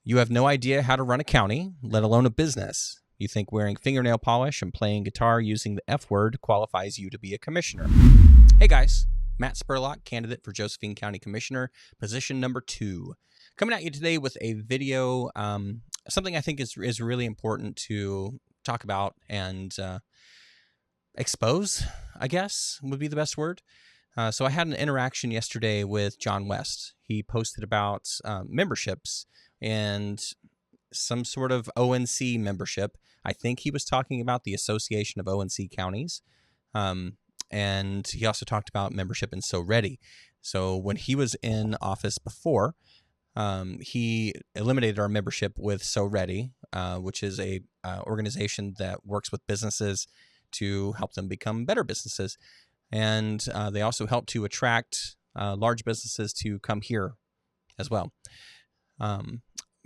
You have no idea how to run a county, let alone a business. You think wearing fingernail polish and playing guitar using the F word qualifies you to be a commissioner. Hey guys, Matt Spurlock, candidate for Josephine County Commissioner, position number 2. Coming at you today with a video, something I think is really important to talk about and expose, I guess, would be the best word. So I had an interaction yesterday with John West. He posted about memberships and some sort of ONC membership. I think he was talking about the Association of ONC Counties. And he also talked about membership in So Ready. So when he was in office before, he eliminated our membership with So Ready, which is a organization that works with businesses to help them become better businesses. And they also help to attract large businesses to come here as well.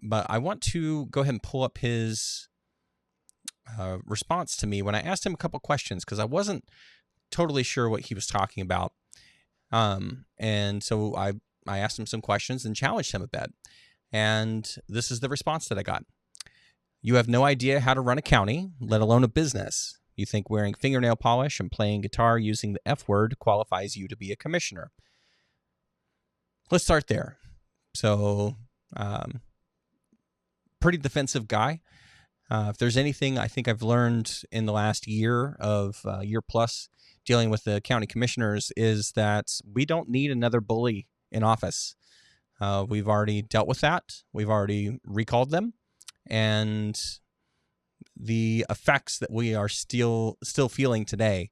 But I want to go ahead and pull up his response to me when I asked him a couple questions, because I wasn't totally sure what he was talking about. And so I asked him some questions and challenged him a bit. And this is the response that I got. You have no idea how to run a county, let alone a business. You think wearing fingernail polish and playing guitar using the F word qualifies you to be a commissioner. Let's start there. So, pretty defensive guy. If there's anything I think I've learned in the last year plus dealing with the county commissioners is that we don't need another bully in office. We've already dealt with that. We've already recalled them. And the effects that we are still feeling today,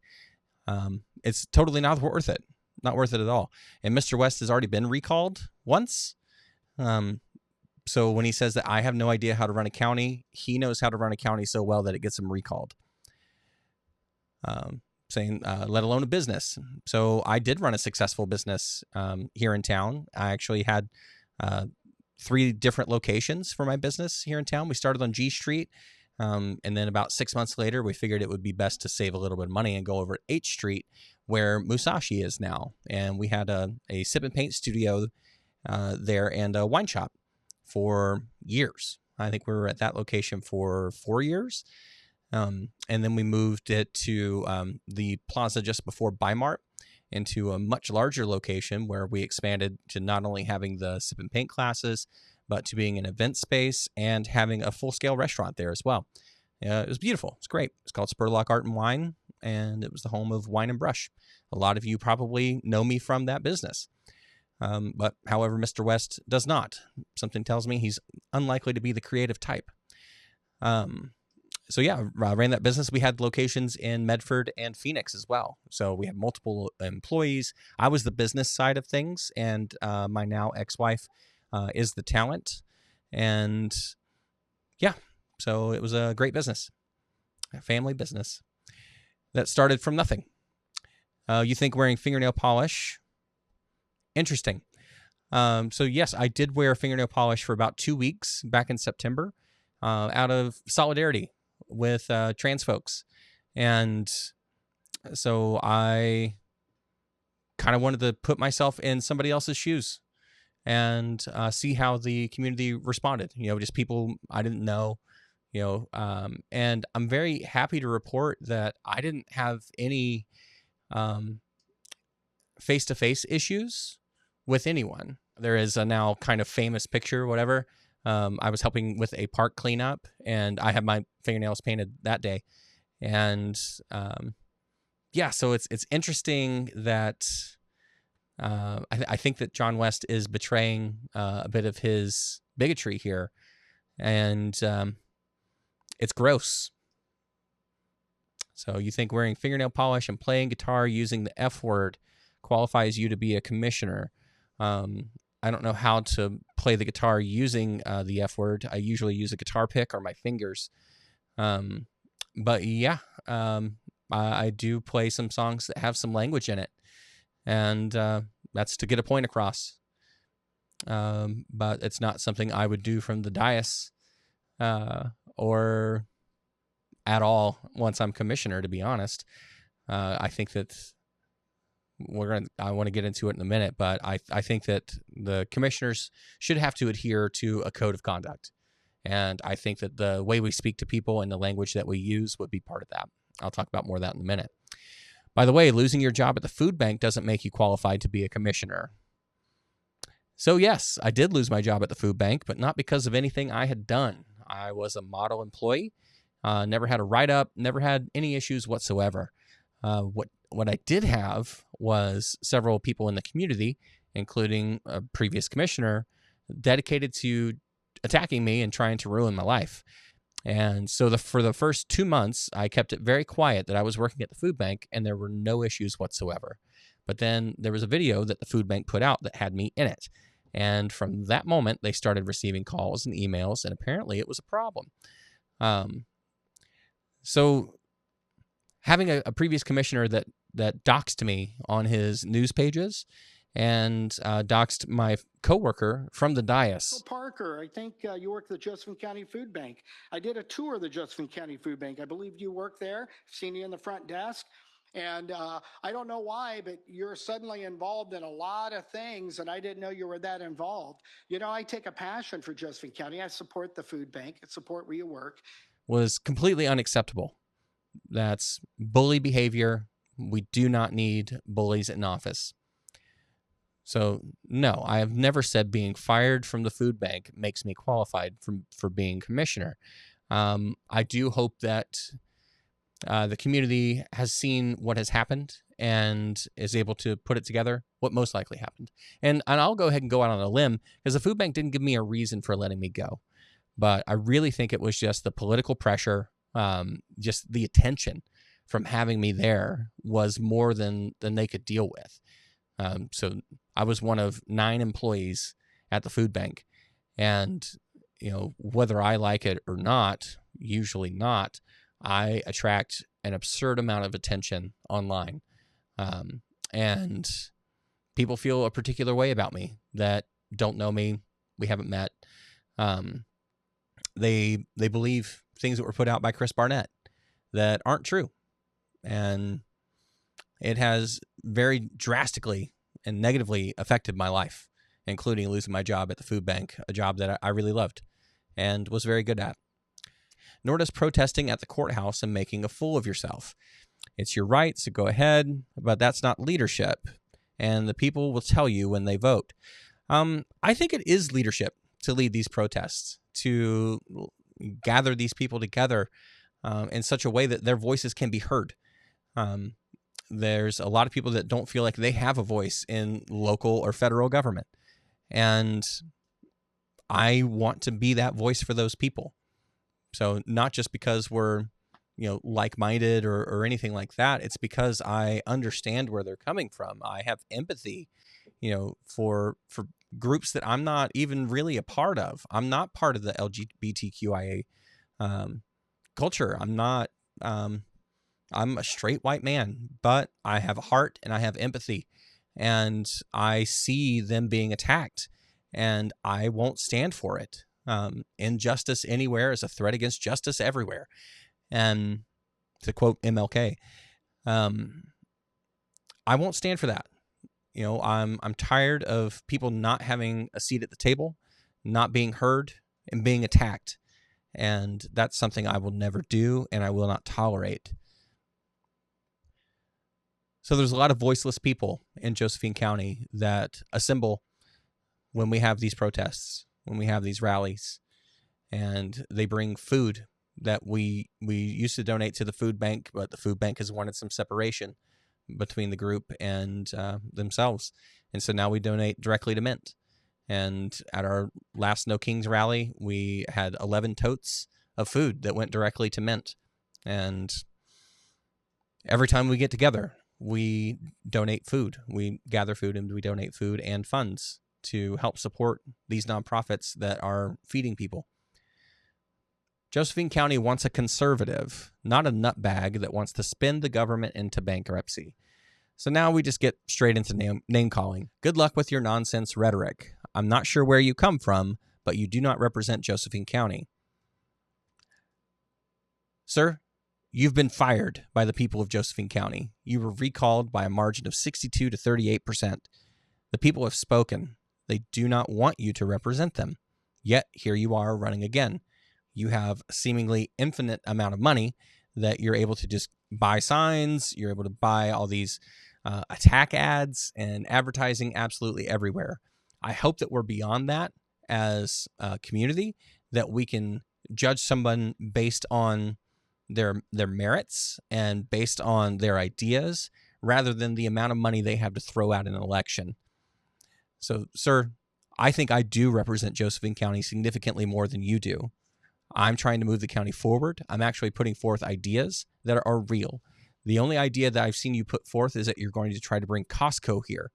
it's totally not worth it. Not worth it at all. And Mr. West has already been recalled once. So when he says that I have no idea how to run a county, he knows how to run a county so well that it gets him recalled. Saying, let alone a business. So I did run a successful business here in town. I actually had 3 different locations for my business here in town. We started on G Street. And then about 6 months later, we figured it would be best to save a little bit of money and go over at H Street, where Musashi is now. And we had a sip and paint studio there and a wine shop for years. I think we were at that location for 4 years. And then we moved it to the plaza just before Bimart into a much larger location where we expanded to not only having the sip and paint classes, but to being an event space and having a full-scale restaurant there as well. It was beautiful. It's great. It's called Spurlock Art and Wine, and it was the home of Wine and Brush. A lot of you probably know me from that business. But however, Mr. West does not. Something tells me he's unlikely to be the creative type. So yeah, I ran that business. We had locations in Medford and Phoenix as well. So we had multiple employees. I was the business side of things, and my now ex-wife is the talent. And yeah, so it was a great business, a family business that started from nothing. You think wearing fingernail polish? Interesting. So yes, I did wear fingernail polish for about 2 weeks back in September out of solidarity with trans folks. And so I kind of wanted to put myself in somebody else's shoes and see how the community responded. Just people I didn't know, and I'm very happy to report that I didn't have any face-to-face issues with anyone. There is a now kind of famous picture, whatever. I was helping with a park cleanup, and I had my fingernails painted that day. And so it's interesting that I think that John West is betraying a bit of his bigotry here, and it's gross. So you think wearing fingernail polish and playing guitar using the F word qualifies you to be a commissioner. I don't know how to play the guitar using the F word. I usually use a guitar pick or my fingers. But yeah, I do play some songs that have some language in it. And that's to get a point across. But it's not something I would do from the dais or at all once I'm commissioner, to be honest. I think that I want to get into it in a minute, but I think that the commissioners should have to adhere to a code of conduct. And I think that the way we speak to people and the language that we use would be part of that. I'll talk about more of that in a minute. By the way, losing your job at the food bank doesn't make you qualified to be a commissioner. So yes, I did lose my job at the food bank, but not because of anything I had done. I was a model employee, never had a write-up, never had any issues whatsoever. What I did have was several people in the community, including a previous commissioner, dedicated to attacking me and trying to ruin my life. And so for the first 2 months, I kept it very quiet that I was working at the food bank, and there were no issues whatsoever. But then there was a video that the food bank put out that had me in it. And from that moment, they started receiving calls and emails, and apparently it was a problem. So having a previous commissioner that doxed me on his news pages and doxed my coworker from the dais. Parker, I think you work at the Josephine County Food Bank. I did a tour of the Josephine County Food Bank. I believe you work there. I've seen you in the front desk. And I don't know why, but you're suddenly involved in a lot of things, and I didn't know you were that involved. You know, I take a passion for Josephine County. I support the food bank. I support where you work. Was completely unacceptable. That's bully behavior. We do not need bullies in office. So, no, I have never said being fired from the food bank makes me qualified for being commissioner. I do hope that the community has seen what has happened and is able to put it together, what most likely happened. And I'll go ahead and go out on a limb, because the food bank didn't give me a reason for letting me go. But I really think it was just the political pressure, just the attention from having me there was more than they could deal with. So I was one of 9 employees at the food bank. And, you know, whether I like it or not, usually not, I attract an absurd amount of attention online. And people feel a particular way about me that don't know me. We haven't met. They believe things that were put out by Chris Barnett that aren't true. And it has very drastically and negatively affected my life, including losing my job at the food bank, a job that I really loved and was very good at. Nor does protesting at the courthouse and making a fool of yourself. It's your right, so go ahead, but that's not leadership, and the people will tell you when they vote. I think it is leadership to lead these protests, to gather these people together in such a way that their voices can be heard. There's a lot of people that don't feel like they have a voice in local or federal government, and I want to be that voice for those people. So not just because we're, you know, like-minded or anything like that. It's because I understand where they're coming from. I have empathy, you know, for groups that I'm not even really a part of. I'm not part of the LGBTQIA culture. I'm not. I'm a straight white man, but I have a heart and I have empathy, and I see them being attacked, and I won't stand for it. Injustice anywhere is a threat against justice everywhere. And to quote MLK, I won't stand for that. You know, I'm tired of people not having a seat at the table, not being heard, and being attacked. And that's something I will never do, and I will not tolerate. So there's a lot of voiceless people in Josephine County that assemble when we have these protests, when we have these rallies, and they bring food that we used to donate to the food bank, but the food bank has wanted some separation between the group and themselves. And so now we donate directly to Mint. And at our last No Kings rally, we had 11 totes of food that went directly to Mint. And every time we get together, we donate food. We gather food and we donate food and funds to help support these nonprofits that are feeding people. Josephine County wants a conservative, not a nutbag that wants to spin the government into bankruptcy. So now we just get straight into name calling. Good luck with your nonsense rhetoric. I'm not sure where you come from, but you do not represent Josephine County. Sir, you've been fired by the people of Josephine County. You were recalled by a margin of 62 to 38%. The people have spoken. They do not want you to represent them. Yet here you are running again. You have a seemingly infinite amount of money that you're able to just buy signs. You're able to buy all these attack ads and advertising absolutely everywhere. I hope that we're beyond that as a community, that we can judge someone based on their merits and based on their ideas rather than the amount of money they have to throw out in an election. So, sir, I think I do represent Josephine County significantly more than you do. I'm trying to move the county forward. I'm actually putting forth ideas that are real. The only idea that I've seen you put forth is that you're going to try to bring Costco here.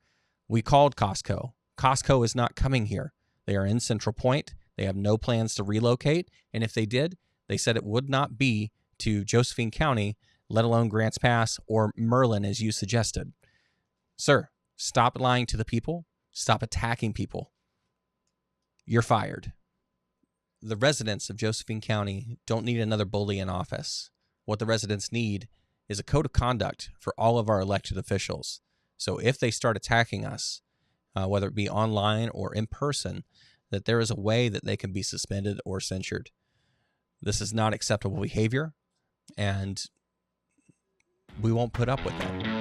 We called Costco. Costco is not coming here. They are in Central Point. They have no plans to relocate. And if they did, they said it would not be to Josephine County, let alone Grants Pass or Merlin, as you suggested. Sir, stop lying to the people. Stop attacking people. You're fired. The residents of Josephine County don't need another bully in office. What the residents need is a code of conduct for all of our elected officials. So if they start attacking us, whether it be online or in person, that there is a way that they can be suspended or censured. This is not acceptable behavior, and we won't put up with that.